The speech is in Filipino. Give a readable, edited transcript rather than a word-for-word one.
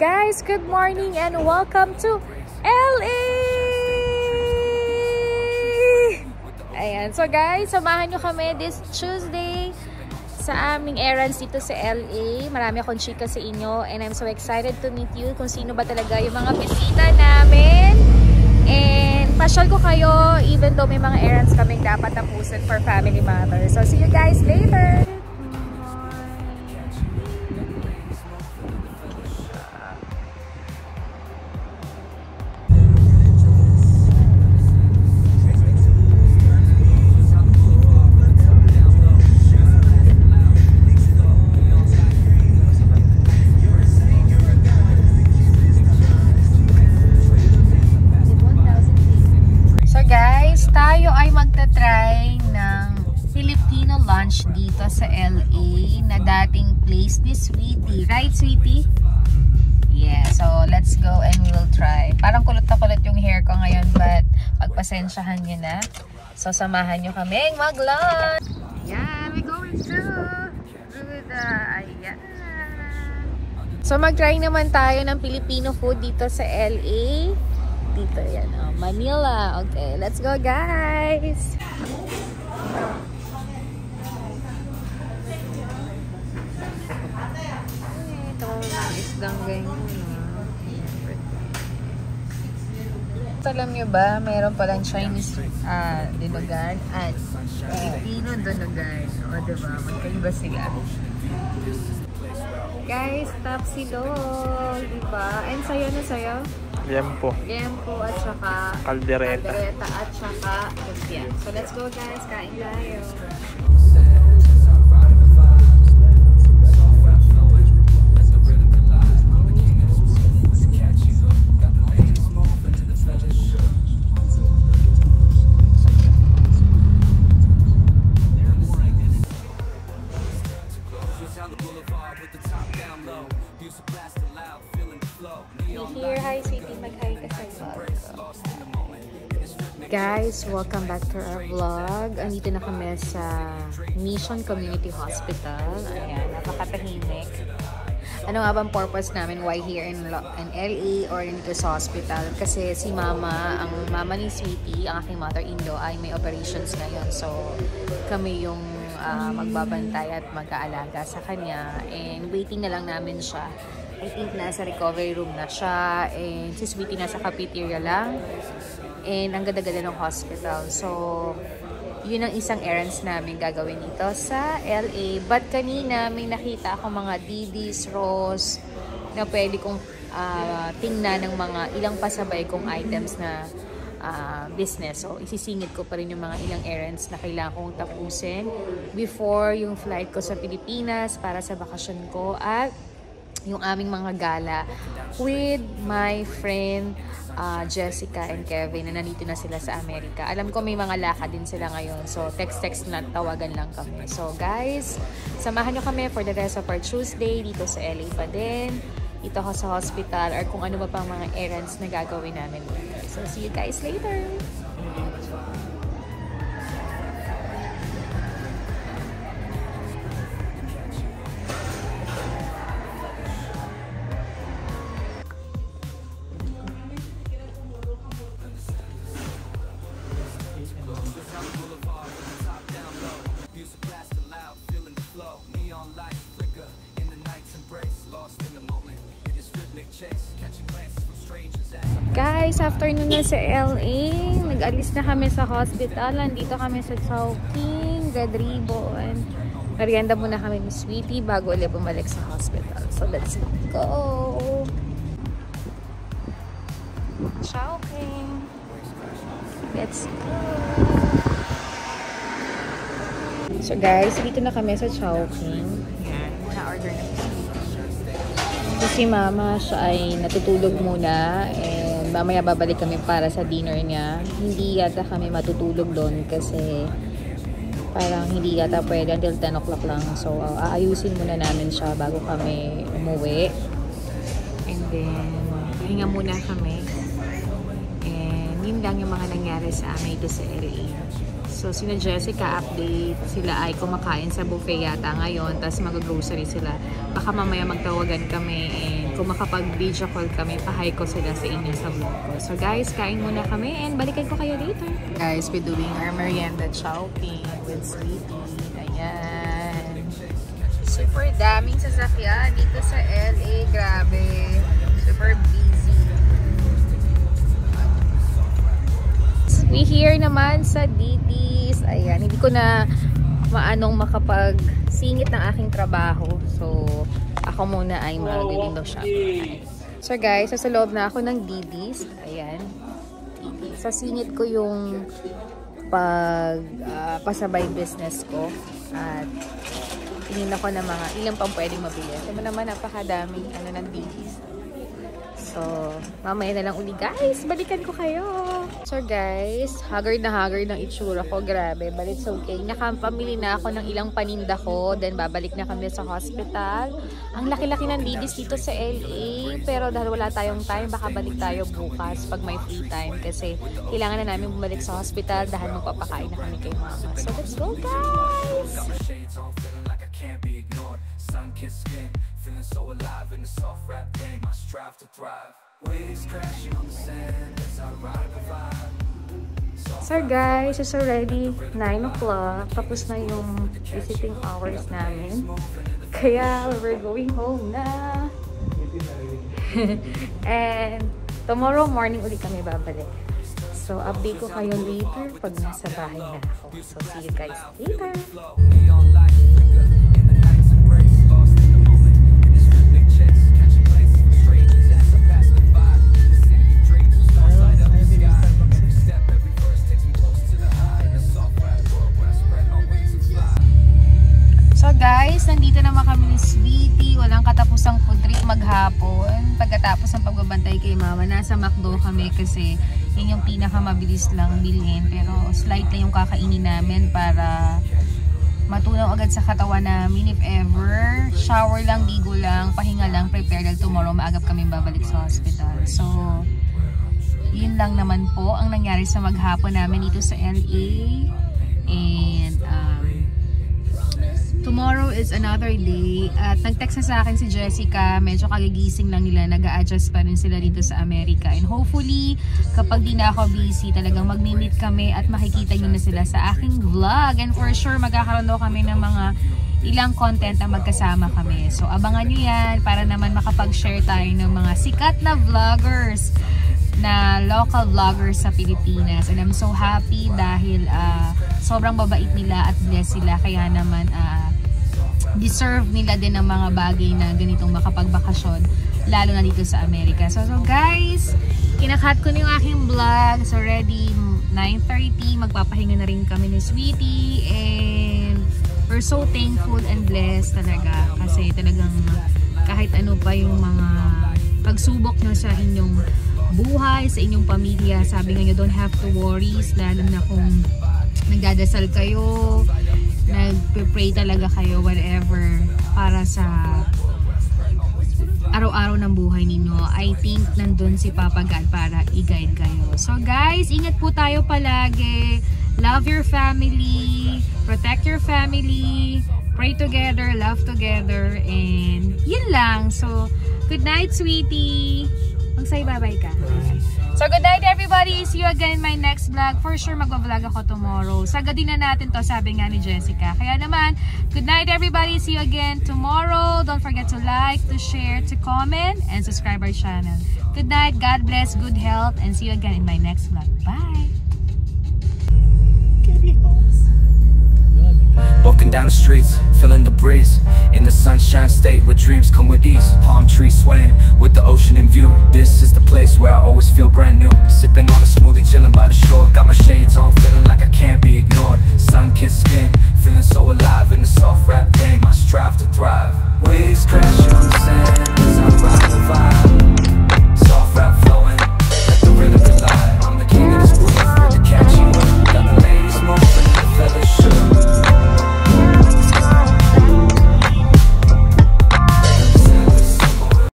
guys, good morning and welcome to LA! Ayan, so guys, samahan nyo kami this Tuesday sa aming errands dito sa LA. Marami akong chika sa inyo and I'm so excited to meet you kung sino ba talaga yung mga bisita namin. And pasyal ko kayo even though may mga errands kaming dapat tapusin for family matters. So see you guys later! Tayo ay magta-try ng Filipino lunch dito sa LA na dating place ni Sweetie. Right, Sweetie? Yeah, so let's go and we will try. Parang kulot na kulot yung hair ko ngayon but pagpasensyahan nyo na. So samahan nyo kaming mag-lunch. Yeah, we're going through the... Ayan. So mag-try naman tayo ng Filipino food dito sa LA. Dito yan, oh, Manila. Okay, let's go guys. Ito ang isdang ganyan. Alam nyo ba, mayroon palang Chinese dinugan at Filipino dinugan. O diba, magkaiba sila. Guys, tapsilog, diba? And sayo na sayo? Liempo. Liempo at saka Caldereta at saka lumpia. So let's go guys, kain tayo. Here, hi sweetie, mag-hi ka sa vlog. Guys, welcome back to our vlog. Andito na kami sa Mission Community Hospital. Ayan, napakatahimik. Ano nga bang purpose namin why here in LA or dito sa hospital? Kasi si mama, ang mama ni Sweetie, ang aking mother-in-law ay may operations ngayon. So, kami yung magbabantay at mag-aalaga sa kanya. And waiting na lang namin siya. I think nasa recovery room na siya. And si Sweetie nasa cafeteria lang. And ang ganda-ganda ng hospital. So, yun ang isang errands namin gagawin dito sa LA. But kanina may nakita ako mga Didis, Ross na pwede kong tingnan ng mga ilang pasabay kong items na business. So, isisingit ko pa rin yung mga ilang errands na kailangan kong tapusin before yung flight ko sa Pilipinas para sa bakasyon ko at yung aming mga gala with my friend Jessica and Kevin na nandito na sila sa Amerika. Alam ko may mga lakad din sila ngayon. So, text na tawagan lang kami. So, guys, samahan nyo kami for the rest of our Tuesday dito sa LA pa din. Dito ako sa hospital or kung ano ba pang mga errands na gagawin namin. So, see you guys later! Guys, afternoon na sa LA. Nag-alis na kami sa hospital. Nandito kami sa Chowking, Red Ribbon. Merienda muna kami ni Sweetie bago ulit bumalik sa hospital. So, let's go! Chowking! Let's go! So, guys, dito na kami sa Chowking. Yan, na-order na po. So, si Mama, siya ay natutulog muna and mamaya babalik kami para sa dinner niya. Hindi yata kami matutulog doon kasi parang hindi yata pwede until 10 o'clock lang. So, aayusin muna namin siya bago kami umuwi. And then, hinga muna kami. And yun lang yung mga nangyari sa amin ito sa LA. So, sina Jessica update, sila ay kumakain sa buffet yata ngayon, tapos mag-grocery sila. Baka mamaya magtawagan kami and kung makapag-video call kami, pahay ko sila sa inyo sa vlog ko. So guys, kain muna kami and balikan ko kayo later. Guys, we're doing our merienda shopping with Sweetie. Ayan. Super daming sasakyan dito sa LA. Grabe. Super busy. We here naman sa DT's. Ayan, hindi ko na maanong makapag-singit ng aking trabaho. So, ako muna ay mag-window shopping. So guys, sa loob na ako ng DT's. Ayan. Sa singit ko yung pasabay business ko. At tingin ako ng mga ilang pang pwedeng mabili. Ito naman, napakadaming ng DT's. So, mamaya na lang uli guys. Balikan ko kayo. So guys, haggard ng itsura ko. Grabe, but it's okay. Nakapamili na ako ng ilang paninda ko. Then babalik na kami sa hospital. Ang laki-laki ng DT's dito sa LA. Pero dahil wala tayong time, baka balik tayo bukas pag may free time. Kasi kailangan na namin bumalik sa hospital dahil magpapakain na kami kay mama. So let's go guys! Feeling so alive in the soft rap game. I strive to thrive. Waves crashing on the sand as I ride the vibe. So guys, it's already 9 o'clock. Tapos na yung visiting hours namin. Kaya we're going home na. And tomorrow morning ulit kami babalik. So update ko kayo later pag nasa bahay na ako. So see you guys later. Guys, nandito naman kami ni Sweetie. Walang katapusang food trip maghapon. Pagkatapos ng pagbabantay kay mama, nasa McDo kami kasi yun yung pinakamabilis lang bilhin. Pero slight lang yung kakainin namin para matunaw agad sa katawan namin if ever. Shower lang, ligo lang, pahinga lang, prepare dahil tomorrow maagap kami babalik sa hospital. So, yun lang naman po ang nangyari sa maghapon namin dito sa LA. And, tomorrow is another day. At nag-text na sa akin si Jessica. Medyo kagigising lang nila. Nag-a-adjust pa rin sila dito sa Amerika. And hopefully, kapag di na ako busy, talagang mag-meet kami at makikita nyo na sila sa aking vlog. And for sure, magkakaroon daw kami ng mga ilang content na magkasama kami. So, abangan nyo yan para naman makapag-share tayo ng mga sikat na vloggers, na local vloggers sa Pilipinas. And I'm so happy dahil sobrang babait nila at blessed sila. Kaya naman deserve nila din ng mga bagay na ganitong makapagbakasyon, lalo na dito sa Amerika. So guys, kinakat ko na yung aking vlog. So already 9:30, magpapahinga na rin kami ni Sweetie. And we're so thankful and blessed talaga. Kasi talagang kahit ano pa yung mga pagsubok nyo sa inyong buhay, sa inyong pamilya, sabi nga nyo, don't have to worry, lalo na kung nagdadasal kayo, nagpe-pray talaga kayo, whatever, para sa araw-araw ng buhay ninyo. I think nandun si Papa God para i-guide kayo. So guys, ingat po tayo palagi. Love your family, protect your family, pray together, love together, and yun lang. So, good night, Sweetie! Magsay bye-bye ka. So, good night everybody. See you again in my next vlog. For sure, magbablog ako tomorrow. Sagadin na natin to, sabi nga ni Jessica. Kaya naman, good night everybody. See you again tomorrow. Don't forget to like, to share, to comment, and subscribe our channel. Good night. God bless, good health, and see you again in my next vlog. Bye! Walking down the streets, feeling the breeze. In the sunshine state where dreams come with ease. Palm trees swaying with the ocean in view. This is the place where I always feel brand new. Sipping on